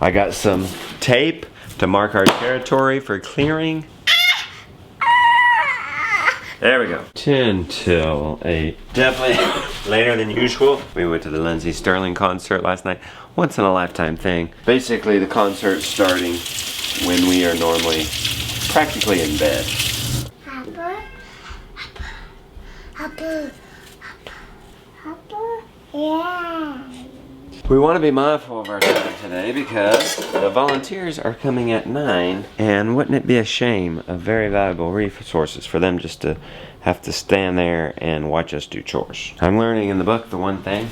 I got some tape to mark our territory for clearing. There we go. 10 till 8. Definitely later than usual. We went to the Lindsey Sterling concert last night. Once in a lifetime thing. Basically the concert's starting when we are normally practically in bed. Yeah. We want to be mindful of our time today because the volunteers are coming at 9, and wouldn't it be a shame of very valuable resources for them just to have to stand there and watch us do chores. I'm learning in the book the one thing,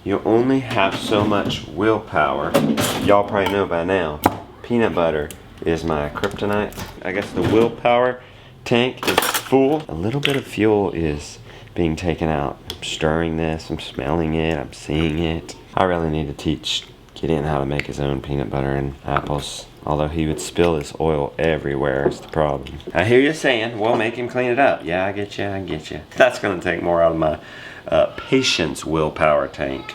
you only have so much willpower. Y'all probably know by now, peanut butter is my kryptonite. I guess the willpower tank is full. A little bit of fuel is being taken out. I'm stirring this, I'm smelling it, I'm seeing it. I really need to teach Gideon how to make his own peanut butter and apples. Although he would spill this oil everywhere is the problem. I hear you saying, we'll make him clean it up. Yeah, I get you, I get you. That's gonna take more out of my patience willpower tank.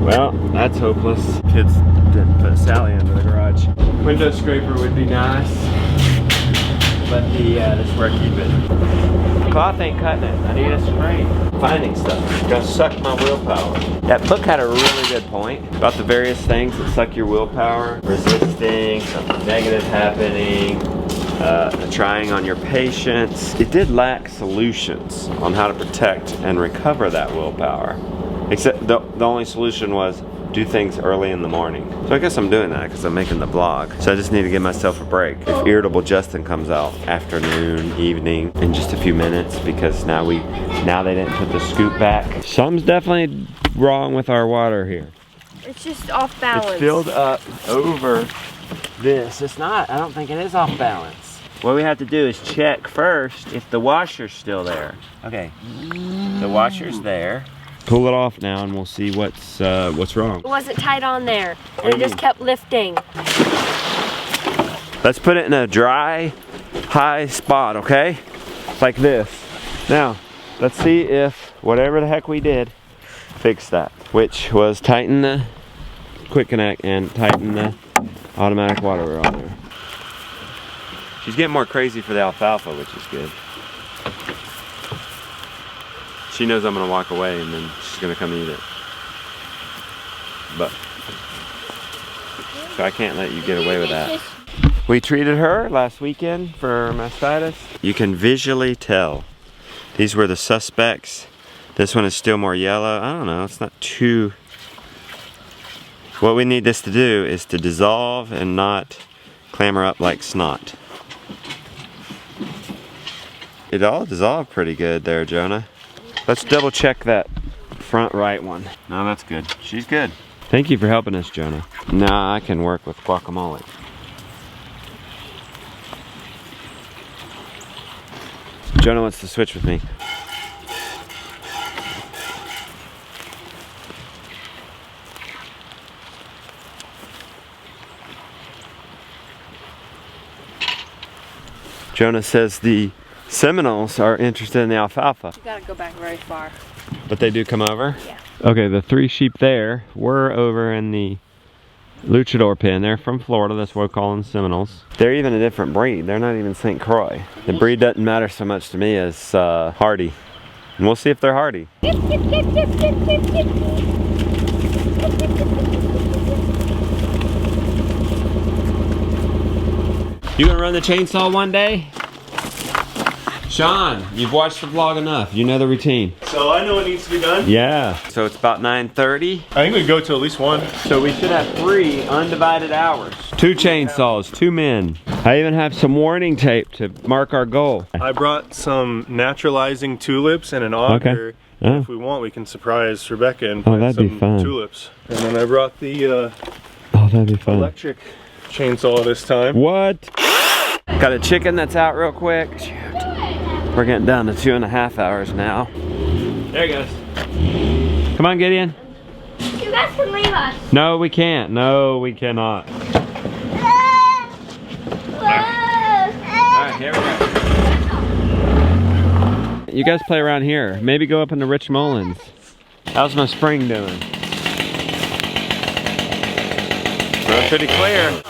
Well, that's hopeless. Kids didn't put Sally into the garage. Window scraper would be nice, but this is where I keep it. Cloth ain't cutting it. I need a spray. Finding stuff. Gonna suck my willpower. That book had a really good point about the various things that suck your willpower. Resisting, something negative happening, trying on your patience. It did lack solutions on how to protect and recover that willpower. Except the only solution was do things early in the morning. So I guess I'm doing that because I'm making the vlog. So I just need to give myself a break. If Irritable Justin comes out afternoon, evening, in just a few minutes, because now they didn't put the scoop back. Something's definitely wrong with our water here. It's just off balance. It's filled up over this. It's not, I don't think it is off balance. What we have to do is check first if the washer's still there. Okay, the washer's there. Pull it off now and we'll see what's wrong. It wasn't tight on there and it just kept lifting. Let's put it in a dry, high spot, okay? Like this. Now, let's see if whatever the heck we did fixed that, which was tighten the quick connect and tighten the automatic water on there. She's getting more crazy for the alfalfa, which is good. She knows I'm gonna walk away and then she's gonna come eat it. But, so I can't let you get away with that. We treated her last weekend for mastitis. You can visually tell. These were the suspects. This one is still more yellow. I don't know, it's not too... What we need this to do is to dissolve and not clamor up like snot. It all dissolved pretty good there, Jonah. Let's double check that front right one. No, that's good. She's good. Thank you for helping us, Jonah. Now I can work with guacamole. Jonah wants to switch with me. Jonah says the Seminoles are interested in the alfalfa. You gotta go back very far. But they do come over? Yeah. Okay, the 3 sheep there were over in the luchador pen. They're from Florida, that's why we call them Seminoles. They're even a different breed. They're not even St. Croix. The breed doesn't matter so much to me as hardy. And we'll see if they're hardy. You gonna run the chainsaw one day? Sean, you've watched the vlog enough. You know the routine. So I know what needs to be done? Yeah. So it's about 9:30. I think we go to at least 1. So we should have 3 undivided hours. 2 chainsaws, 2 men. I even have some warning tape to mark our goal. I brought some naturalizing tulips and an auger. Okay. Oh. If we want, we can surprise Rebecca and Oh, plant that'd be some fun. tulips. And then I brought the Oh, that'd be fun. electric chainsaw this time. What? Got a chicken that's out real quick. Shoot. We're getting down to 2.5 hours now. There he goes. Come on, Gideon. You guys can leave us. No, we can't. No, we cannot. Alright, here we go. You guys play around here. Maybe go up into Rich Mullins. How's my spring doing? Pretty clear.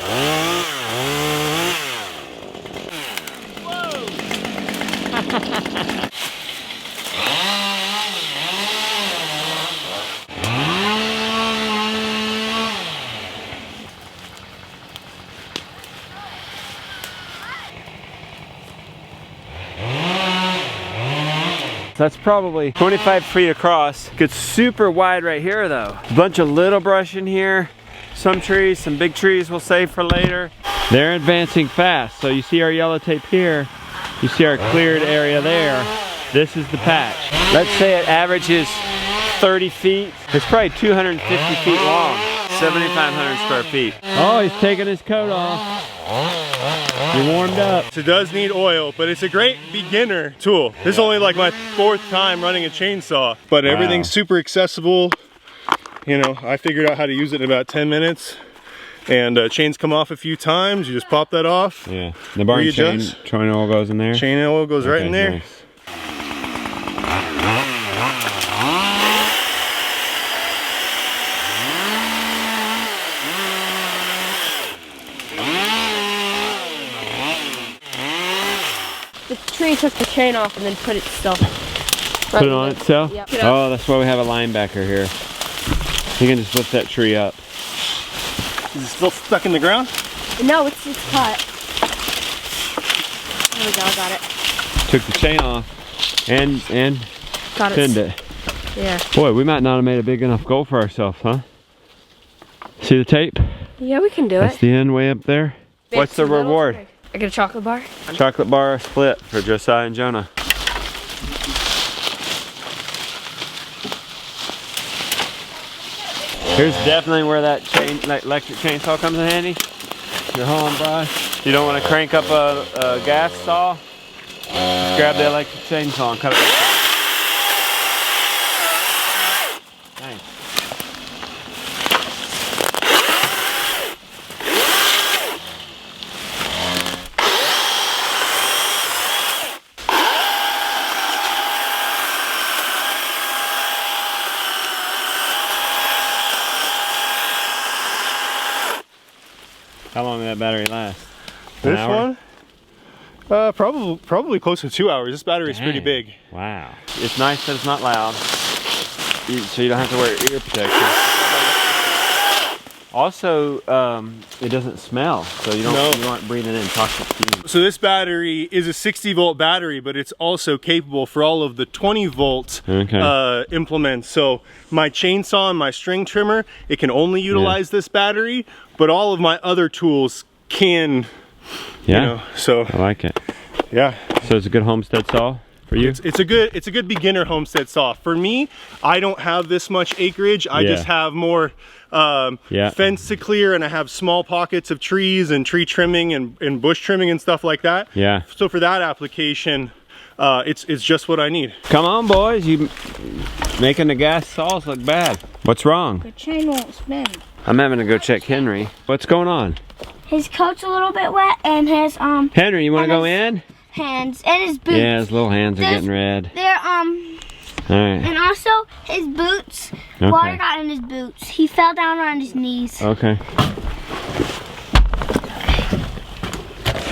That's probably 25 feet across. Gets super wide right here though. A bunch of little brush in here. Some trees, some big trees we'll save for later. They're advancing fast. So you see our yellow tape here. You see our cleared area there. This is the patch. Let's say it averages 30 feet. It's probably 250 feet long. 7,500 square feet. Oh, he's taking his coat off. He warmed up. It does need oil, but it's a great beginner tool. This is only like my 4th time running a chainsaw, but everything's super accessible. You know, I figured out how to use it in about 10 minutes. And chains come off a few times. You just pop that off. Yeah, the barn chain oil goes in there. Chain oil goes right in there. Nice. The tree took the chain off and then put itself. Put it on itself? Yep. Oh, that's why we have a linebacker here. You can just lift that tree up. Is it still stuck in the ground? No, it's cut. There we go, I got it. Took the chain off and Got pinned it. Yeah. Boy, we might not have made a big enough goal for ourselves, huh? See the tape? Yeah, we can do That's it. the end way up there. What's the reward? I get a chocolate bar. Chocolate bar split for Josiah and Jonah. Here's definitely where that electric chainsaw comes in handy. You're hauling brush. You don't want to crank up a gas saw. Just grab the electric chainsaw and cut it. Nice. How long did that battery last? An This hour? one? Probably close to 2 hours. This battery's pretty big. Wow. It's nice that it's not loud, so you don't have to wear ear protection. Also, it doesn't smell, so you aren't breathing in toxic fumes. So this battery is a 60 volt battery, but it's also capable for all of the 20 volt implements. So my chainsaw and my string trimmer, it can only utilize this battery, but all of my other tools can, you know, so. I like it. Yeah. So it's a good homestead saw for you? It's a good beginner homestead saw. For me, I don't have this much acreage. I just have more fence to clear, and I have small pockets of trees and tree trimming and bush trimming and stuff like that. Yeah. So for that application, it's just what I need. Come on, boys. You making the gas saws look bad. What's wrong? The chain won't spin. I'm having to go check Henry. What's going on? His coat's a little bit wet, and his Henry, you want to go in? hands and his boots. Yeah, his little hands are getting red. They're Alright. and also his boots. Water got in his boots. He fell down around his knees. Okay.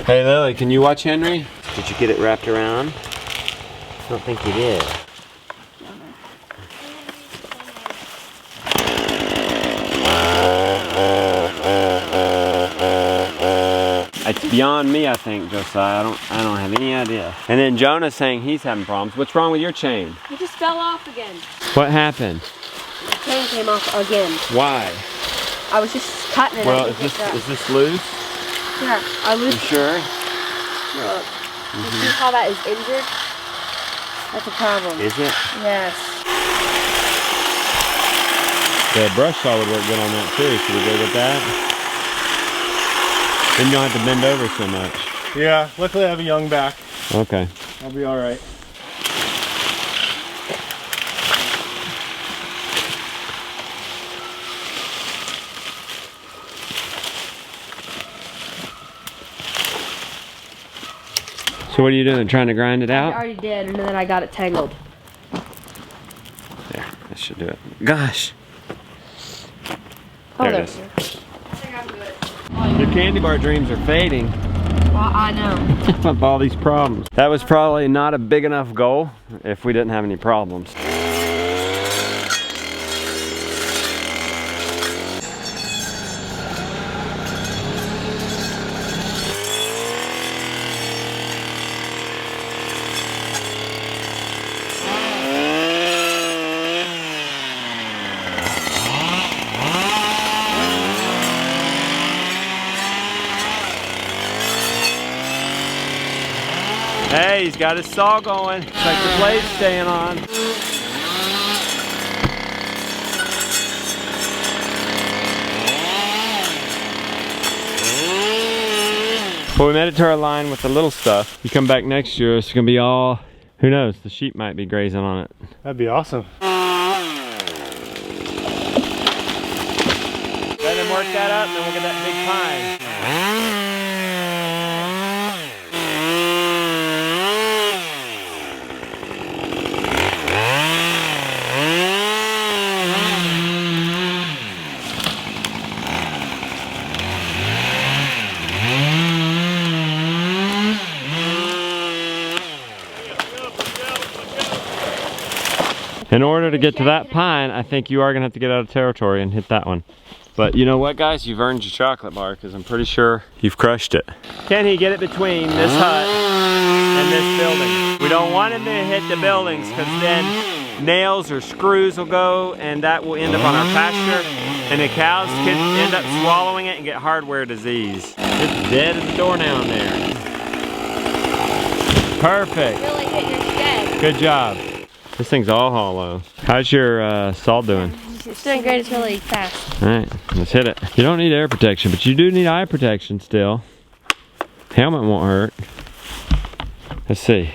Hey Lily, can you watch Henry? Did you get it wrapped around? I don't think you did. It's beyond me, I think, Josiah. I don't have any idea. And then Jonah's saying he's having problems. What's wrong with your chain? It just fell off again. What happened? The chain came off again. Why? I was just cutting it. Well, is this loose? Yeah, I You loosed. sure? Look, you see how that is injured? That's a problem. Is it? Yes. The brush saw would work good on that too. Should we go with that? Then you don't have to bend over so much. Yeah, luckily I have a young back. Okay. I'll be all right. So what are you doing? Trying to grind it out? I already did, and then I got it tangled. There, that should do it. Gosh. Oh, There it there. is. I think I'm good. Your candy bar dreams are fading. Well, I know. With all these problems. That was probably not a big enough goal if we didn't have any problems. Hey, he's got his saw going. It's like the blade's staying on. Well, we made it to our line with the little stuff. You come back next year, it's gonna be all, who knows, the sheep might be grazing on it. That'd be awesome. Let him work that up and then we'll get that big pine. In order to get to that pine, I think you are gonna have to get out of territory and hit that one. But you know what, guys? You've earned your chocolate bar because I'm pretty sure you've crushed it. Can he get it between this hut and this building? We don't want him to hit the buildings because then nails or screws will go and that will end up on our pasture and the cows could end up swallowing it and get hardware disease. It's dead at the door now and there. Perfect. Really hit your shed. Good job. This thing's all hollow. How's your saw doing? It's doing great. It's really fast. All right, let's hit it. You don't need air protection, but you do need eye protection still. Helmet won't hurt. Let's see.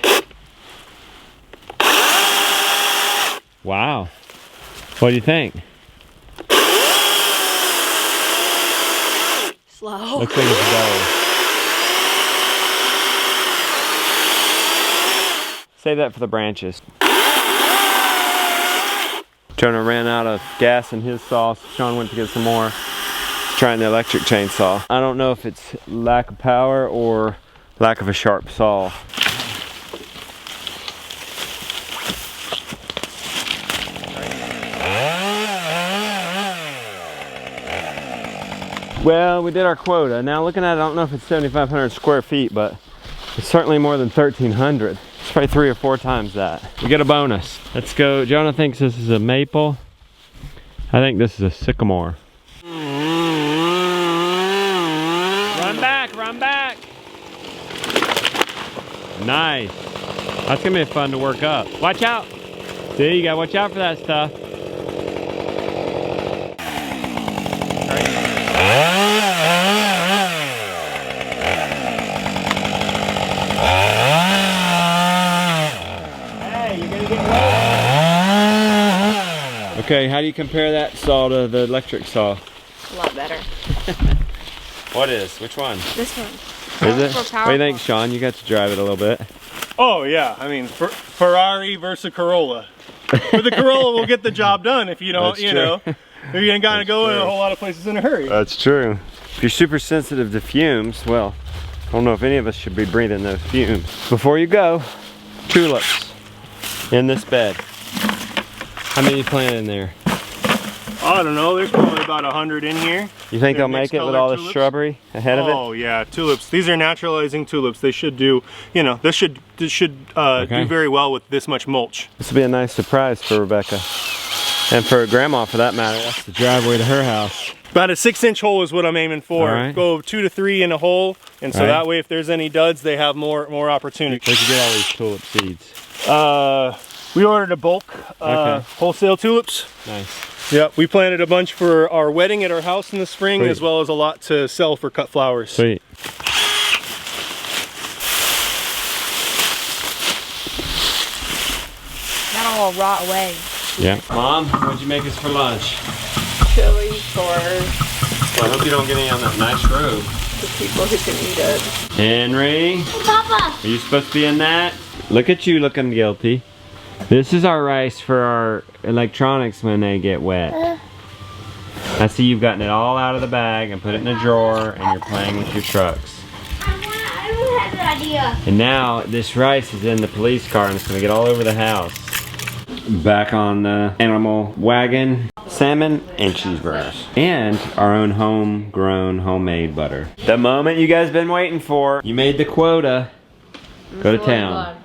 Wow. What do you think? Slow. Looks like it's dull. Save that for the branches. Jonah ran out of gas in his saw, so Sean went to get some more. He's trying the electric chainsaw. I don't know if it's lack of power or lack of a sharp saw. Well, we did our quota. Now looking at it, I don't know if it's 7,500 square feet, but it's certainly more than 1,300. It's probably 3 or 4 times that. We get a bonus. Let's go. Jonah thinks this is a maple. I think this is a sycamore. Run back, run back. Nice. That's gonna be fun to work up. Watch out. See, you gotta watch out for that stuff. Okay, how do you compare that saw to the electric saw? A lot better. What is? Which one? This one. Is it? What do you think, Sean? You got to drive it a little bit. Oh yeah, I mean Ferrari versus Corolla. But the Corolla will get the job done if you don't, you know, if you ain't gotta go in a whole lot of places in a hurry. That's true. If you're super sensitive to fumes, well, I don't know if any of us should be breathing those fumes. Before you go, tulips in this bed. How many you planted in there? I don't know, there's probably about 100 in here. You think they'll make it with all this shrubbery ahead of it? Oh yeah, tulips. These are naturalizing tulips. They should do, you know, this should do very well with this much mulch. This will be a nice surprise for Rebecca. And for Grandma, for that matter. That's the driveway to her house. About a 6-inch hole is what I'm aiming for. All right. Go 2 to 3 in a hole, and so that way if there's any duds, they have more opportunity. Where'd you get all these tulip seeds? We ordered a bulk wholesale tulips. Nice. Yep, we planted a bunch for our wedding at our house in the spring, Sweet. as well as a lot to sell for cut flowers. Sweet. That'll all rot away. Yeah. Mom, what'd you make us for lunch? Chili, corn. Well, I hope you don't get any on that nice robe. for people who can eat it. Henry, Papa! are you supposed to be in that? Look at you looking guilty. This is our rice for our electronics when they get wet. I see you've gotten it all out of the bag and put it in a drawer and you're playing with your trucks. I have an idea. And now this rice is in the police car and it's gonna get all over the house. Back on the animal wagon, salmon and cheeseburgers. And our own homegrown, homemade butter. The moment you guys been waiting for. You made the quota. Go to town.